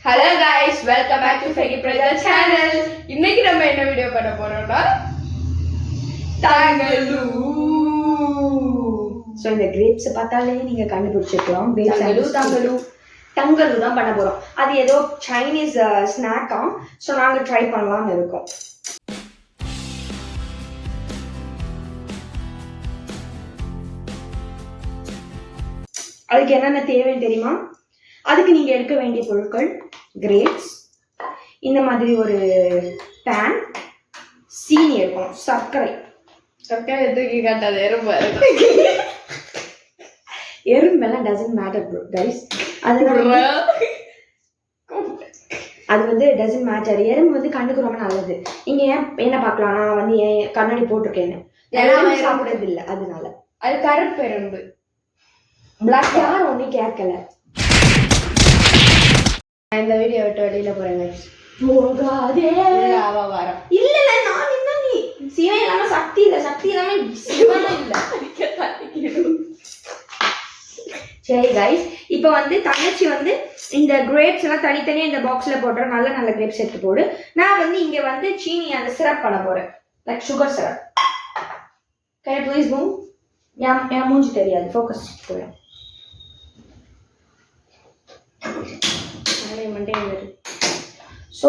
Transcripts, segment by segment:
Hello guys, welcome back to Fegi Praja channel. இன்னைக்கு நம்ம என்ன வீடியோ பண்ண போறோம்னா தங்கலு. சோ இந்த கிரேப்ஸ் பார்த்தாலே நீங்க கண்டுபிடிச்சிருக்கலாம். தங்கலு தான் பண்ண போறோம். அது ஏதோ சைனீஸ் ஸ்நாக்கா. சோ நாங்க ட்ரை பண்ணலாம்னு இருக்கோம். அதுக்கு என்னென்ன தேவைன்னு தெரியுமா? அதுக்கு நீங்க எடுக்க வேண்டிய பொருட்கள் கிரேப்ஸ், இந்த மாதிரி ஒரு பேன், சீனி எடுக்கணும், சர்க்கரை தூக்கி காட்டாது எறும்பெல்லாம் டசன்ட் மேட்டர் ப்ரோ கைஸ். அது டசன்ட் மேட்டர். எறும்பு கண்ணுக்கு ரொம்ப நல்லது. நீங்க ஏன் என்ன பார்க்கலாம், நான் ஏன் கண்ணாடி போட்டிருக்கேன்னு சாப்பிடுறது இல்லை, அதனால. அது கருப்பு எறும்பு. பிளாக் யாரும் ஒன்னும் கேட்கல. இந்த வீடியோ விட்டு வெளியில போறேங்க. போகாதே வரம் இல்ல நான் என்ன நீ சிவன் இல்லாம சக்தி இல்ல, சக்தி இல்லாம சிவனும் இல்ல. சரி கைஸ், இப்போ தங்கச்சி இந்த கிரேப்ஸ் எல்லாம் தனித்தனியா இந்த பாக்ஸ்ல போடுற நல்ல கிரேப்ஸ் எடுத்து போடு. நான் இங்க சீனி அந்த சிரப் பண்ண போறேன், like sugar syrup. Can you please move? என் மூஞ்சி தெரியாது, ஃபோக்கஸ் போறேன். ஸோ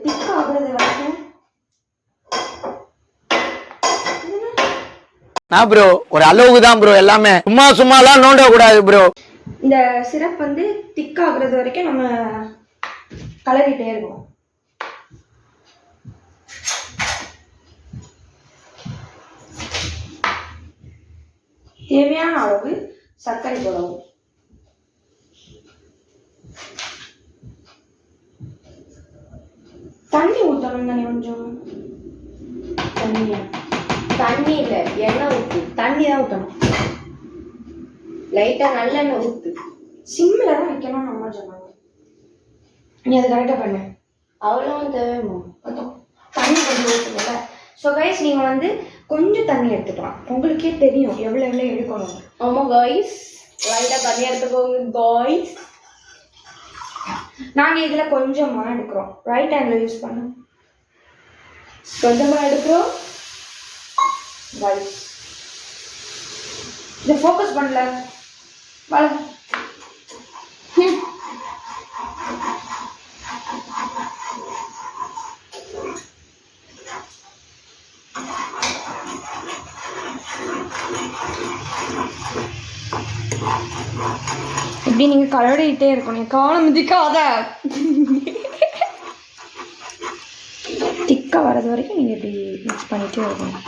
திக் ஆகுறது வரைக்கும் நான் ப்ரோ ஒரு அளவுக்கு தான் ப்ரோ, எல்லாமே சும்மாலாம் நோண்ட கூடாது ப்ரோ. இந்த சிரப் திக் ஆகுறது வரைக்கும் நம்ம கலரிட்டே இருக்கோம். தேவையான அளவு சர்க்கரை போடவும். தண்ணி ஊற்றணும் தானே கொஞ்சம். தண்ணி இல்ல, எண்ணெய் ஊத்து. தண்ணி தான் ஊற்றணும். லைட்டா நல்லெண்ணெய் ஊத்து. சிம்மில் தான் வைக்கணும் அம்மா சொன்னாங்க. நீ அதை கரெக்டாக பண்ணு. அவ்வளோவும் தேவைமோ தண்ணி கொஞ்சம் ஊற்றுங்கள. ஸோ கைஸ், நீங்கள் கொஞ்சம் தண்ணி எடுத்துக்கலாம். உங்களுக்கே தெரியும் எவ்வளோ எடுக்கணும். ஆமாம் கைஸ், லைட்டாக தண்ணி எடுத்துக்கோங்க கைஸ். நாங்கள் இதில் கொஞ்சமாக எடுக்கிறோம். ரைட் ஹேண்டில் யூஸ் பண்ண கொஞ்சமாக எடுக்கிறோம் கைஸ். இதை ஃபோக்கஸ் பண்ணல வள. இப்படி நீங்கள் கலரிட்டே இருக்கணும், காலம் மிதிக்காத. திக்காக வர்றது வரைக்கும் நீங்கள் இப்படி மிக்ஸ் பண்ணிகிட்டே இருக்கணும்.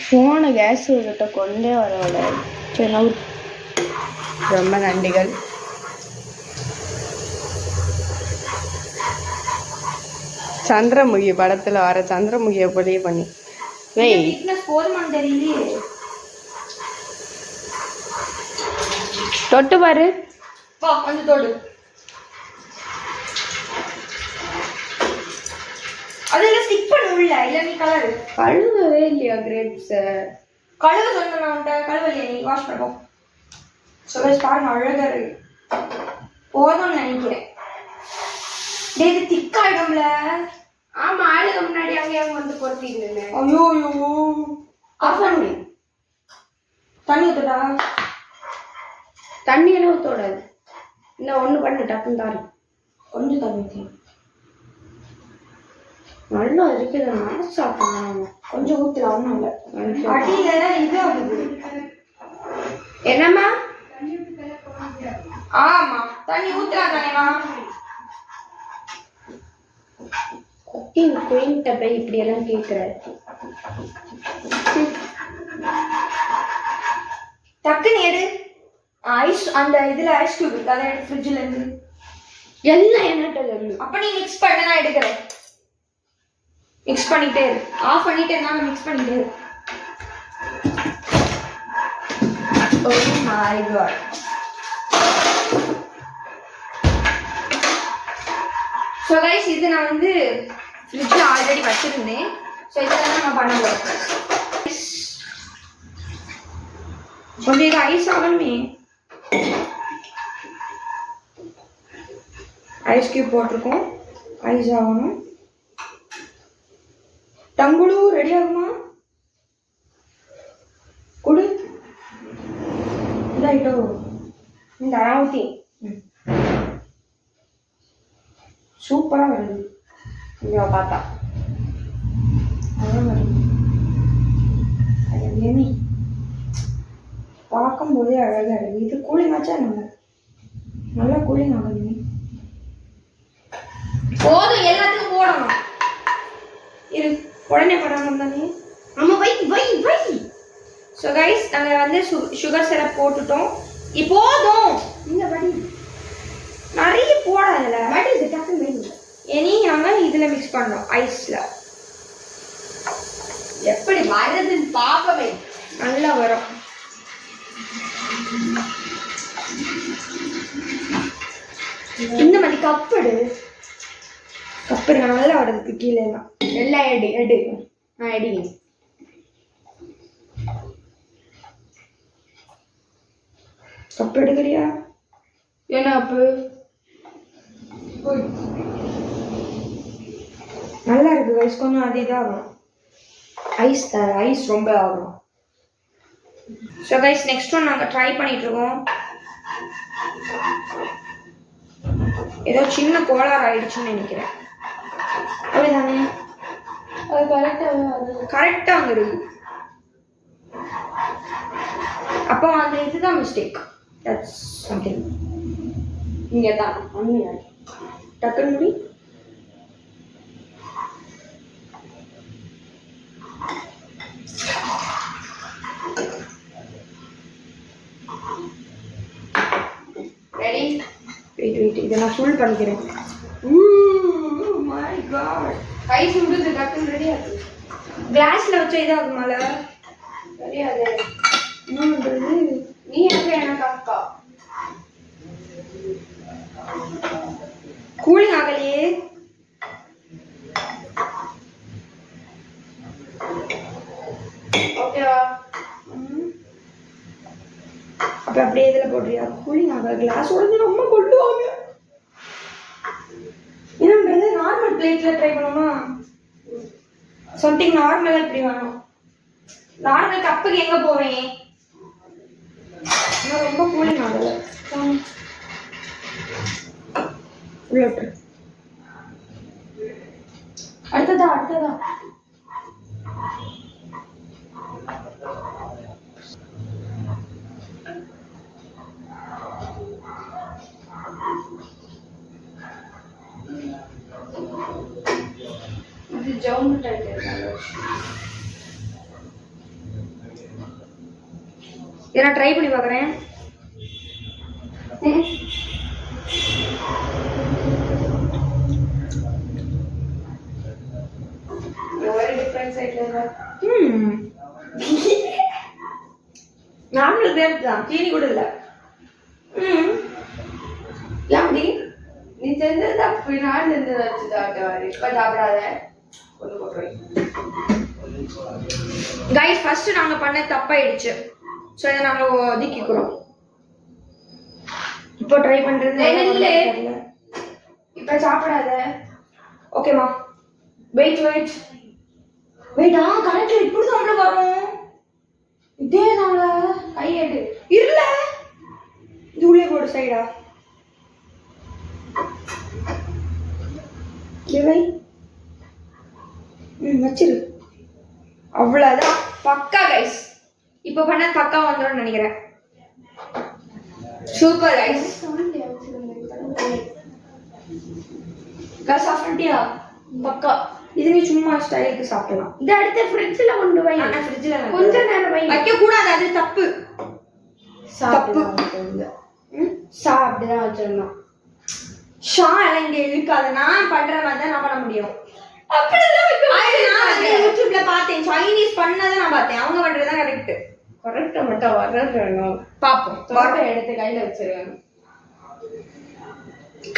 ஃபோனை கேஸ் கிட்ட கொண்டே வர. சரி, ரொம்ப நன்றிகள். சந்திரமுகி படத்துல வர சந்திரமுகியை போலயே பண்ணி போதுமானு தெரியலையே. தொட்டு பாரு. வா கொஞ்சம் தொடு. அதெல்லாம் ஸ்டிக் பண்ண உள்ள இல்ல. நீ கலரு கழுவவே இல்லையா கிரேப்ஸ்? கழுவ சொன்ன நான் உன்ட்ட. கழுவலையா நீ? வாஷ் பண்ண போ. சொல்ல பாருங்க, அழகா இருக்கு. போதும்னு நினைக்கிறேன். இது திக்காயிடும்ல. ஆமா, ஆளுக்கு முன்னாடி அங்கே பொறுத்திட்டு. ஐயோ ஆஃப் பண்ணு. தண்ணி ஊத்துடா. தண்ணி எல்லாம் ஊத்தோடாது. இன்னும் ஒண்ணு பண்ணு, டக்குன்னு தாரு. கொஞ்சம் தண்ணி ஊத்தி. நல்லா இருக்குது. மனசு சாப்பிடணும். கொஞ்சம் ஊத்துல ஒன்றும் இல்லை. அடியில இது ஆகுது. என்னம்மா? ஆமா, தண்ணி ஊத்தலாம் தானேமா. குயின்ட்ட போய் இப்படி எல்லாம் கேட்கிறாரு. டக்குன்னு எடு. ஐஸ் அந்த இதுல ஐஸ் கியூப் இருக்கு, அதை எடுத்து ஃப்ரிட்ஜ்ல இருந்து. எல்லாம் என்னட்ட அப்ப நீ மிக்ஸ் பண்ண நான் எடுக்கிறேன். மிக்ஸ் பண்ணிட்டே இரு. ஆஃப் பண்ணிட்டே இருந்தாலும் மிக்ஸ் பண்ணிட்டே இரு. Oh my god. So guys, இது நான் ஃப்ரிட்ஜில் ஆல்ரெடி வச்சுருந்தேன். ஸோ இதெல்லாம் நம்ம பண்ண போகிறோம். கொஞ்சம் இது ஐஸ் ஆகணுமே. ஐஸ் கியூப் போட்டிருக்கோம். ஐஸ் ஆகணும். டங்குளு ரெடி ஆகுமா? கொடு. இதாயிட்டோ. இந்த அராவத்தி சூப்பராக வருது. இங்கே பார்த்தா அதான் வருது. அது பார்க்கும்போதே அழகாக இருக்குது. இது கூலிங் ஆச்சா நம்ம நல்லா கூலிங் ஆகுது. போதும், எல்லாத்துக்கும் போடணும். இரு, உடனே படாமல் தானே. நம்ம வை வை வை. ஸோ கைஸ், நாங்கள் வந்து சுகர் சிரப் போட்டுட்டோம். இப்போதும் இந்த வடி நிறைய போடாதுல வடி இது டக்குன்னு வேணும். இனி நாங்கள் இதில் மிக்ஸ் பண்ணோம் ஐஸில். எப்படி வருதுன்னு பாப்பவே நல்லா வரும். இந்த மாதிரி கப்படு நல்லா வருதுக்கு கீழே எல்லாம் எல்லாம் எடு நான் எடிங்க. கப்பு எடுக்கிறியா? என்ன அப்பு நல்லா இருக்கு கைஸ். கொஞ்சம் அது இதாகும். ஐஸ் ரொம்ப ஆகும். ஸோ கைஸ், நெக்ஸ்ட் ஒன் நாங்கள் ட்ரை பண்ணிட்டு இருக்கோம். ஏதோ சின்ன கோளாறு ஆயிடுச்சுன்னு நினைக்கிறேன். அப்படிதானே? அது கரெக்டாக வந்துடுது. அப்போ அந்த இதுதான் மிஸ்டேக். That's something. இங்கே தான் டக்குன்னு முடி. ரெடி? வெயிட் இதை நான் ஃபுல் பண்ணிக்கிறேன். மை காட், கை சுடுது. டக்குன்னு ரெடி ஆகுது. கிளாஸ்ல வச்ச இதாகுமால? தெரியாது. என்ன பண்றது? நீ எனக்கு அக்கா கூலிங் ஆகலையே. ஓகேவா? அப்ப அப்படியே இதில் போடுறியா? கூலிங் ஆகல. கிளாஸ் உடனே ரொம்ப கொள்ளுவாங்க. என்னன்றது நார்மல் பிளேட்ல ட்ரை பண்ணுமா? சம்திங் நார்மலா இப்படி வேணும். நார்மல் கப்புக்கு எங்க போவேன்? ரொம்ப கூலிங் ஆகல. உள்ளட்டு அடுத்ததா இது ஜவுன் டைப் இருக்காங்க. இதை நான் ட்ரை பண்ணி பார்க்குறேன். ஒரு டிஃபரன்ஸ் ஆயிடுது. நார்மல் கிரேப் தான், சீனி கூட இல்லை. எப்படி நீ செஞ்சது தப்பு, நான் செஞ்சது வச்சு சாப்பிட்டு இப்ப சாப்பிடாத. ஒன்று போட்டுருவேன். கைஸ், ஃபர்ஸ்ட் நாங்க பண்ண தப்பாயிடுச்சு. ஸோ இதை நாங்கள் ஒதுக்கிக்கிறோம். இப்போ ட்ரை பண்றது இல்லை, இப்ப சாப்பிடாத. ஓகேமா? Wait correct. இப்படி தான் வரும். இதே தான்ல. கையெடு. இல்ல, இது உள்ளே போடு சைடா. இவை வச்சிரு. அவ்வளோதான். பக்கா கைஸ். இப்போ பண்ண பக்கா வந்துடும் நினைக்கிறேன். Super guys. சாப்பிட்டியா? பக்கா. இது நீ சும்மா ஸ்டைலுக்கு சாப்பிடலாம். இதை அடுத்து ஃப்ரிட்ஜில் கொண்டு போய். ஃப்ரிட்ஜில் கொஞ்ச நேரம் வைக்க கூடாது, அது தப்பு. தப்பு. சாப்பிட்டுதான் வச்சிருந்தோம். ஷா எல்லாம் இங்க இருக்காது. நான் பண்ற மாதிரி தான் நான் பண்ண முடியும். யூடியூப்ல பார்த்தேன், சைனீஸ் பண்ணதை நான் பார்த்தேன். அவங்க பண்றதுதான் கரெக்ட். கரெக்டா மட்டும் வரணும். பாப்போம். தோட்டை எடுத்து கையில வச்சிருக்காங்க.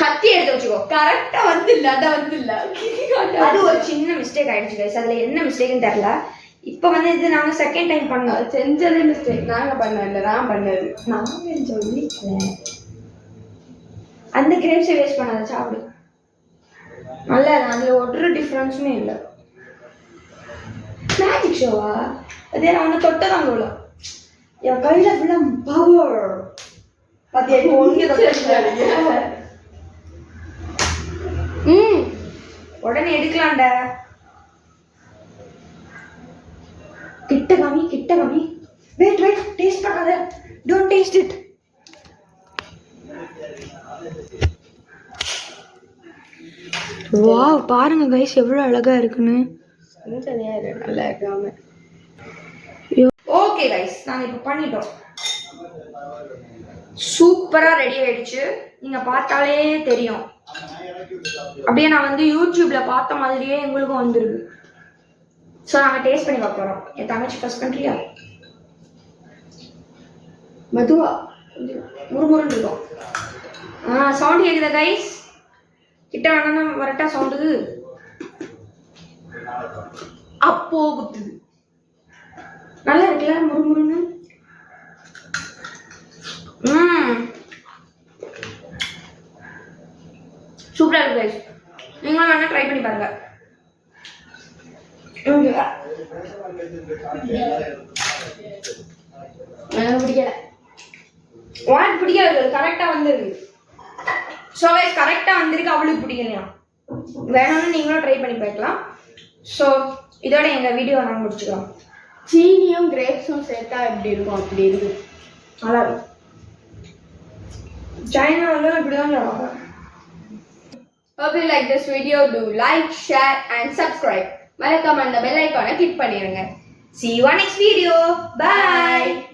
கத்தி எடுத்து வச்சுக்கோ. கரெக்டா வந்துல்ல, அதான் வந்துல்ல. அது ஒரு சின்ன மிஸ்டேக் ஆயிடுச்சு கைஸ். அதுல என்ன மிஸ்டேக்னு தெரியல. இப்போ வந்து இது நாங்க செகண்ட் டைம் பண்ணோம். செஞ்சதே மிஸ்டேக். நாங்க பண்ணல, நான் பண்ணது. நான் சொல்லிக்கிறேன். அந்த கிரேப்ஸை வேஸ்ட் பண்ணாத, சாப்பிடு. நல்லா அதில் ஒரு டிஃப்ரென்ஸுமே இல்லை. மேஜிக் ஷோவா அதே? நான் ஒன்று தொட்டதான் அவ்வளோ என் கையில் ஃபுல்லாக பவர் பார்த்தியா? இப்போ ஒன்று உடனே எடுக்கலாம்ட. கிட்ட காமி, கிட்ட காமி. வெயிட் வெயிட், டேஸ்ட் பண்ணாத. Don't taste it. வாவ், பாருங்க கைஸ் எவ்வளவு அழகா இருக்குன்னு. நல்லா இருக்காம. ஓகே கைஸ், நாங்க இப்போ பண்ணிட்டோம். சூப்பரா ரெடி ஆயிடுச்சு. நீங்க பார்த்தாலே தெரியும், அப்படியே நான் வந்து யூடியூப்ல பார்த்த மாதிரியே எங்களுக்கும் வந்துருக்கு. ஸோ நாங்கள் டேஸ்ட் பண்ணி பார்க்க போகிறோம். என் தங்கச்சி ஃபர்ஸ்ட் பண்ணுறியா? மெதுவா முறுமுறுன்னு இருக்கும். சவுண்ட் கேட்குதா கைஸ்? கிட்ட வேணா வரட்டா சவுண்டுக்கு? அப்போ குத்துது. நல்லா இருக்குல்ல முறுமுறுன்னு? சூப்பரா இருக்கு கைஸ். நீங்களும் வேணா ட்ரை பண்ணி பாருங்க. எனக்கு பிடிக்கல. உனக்கு பிடிக்காது, கரெக்டா வந்துருக்கு. ஸோ கைஸ் கரெக்டா வந்திருக்கு, அவளுக்கு பிடிக்கலையா? வேணும்னு நீங்களும் ட்ரை பண்ணி பார்க்கலாம். ஸோ இதோட எங்க வீடியோ நாங்கள் முடிச்சுக்கலாம். சீனியும் கிரேப்ஸும் சேர்த்தா எப்படி இருக்கும்? அப்படி இருக்கு. நல்லா இருக்கும். சைனா வந்து இப்படிதான் சொல்லுவாங்க. Hope you like this video. Do like, share and subscribe. மறக்காம அந்த பெல் ஐகானை கிளிக் பண்ணிருங்க. See you on next video. Bye.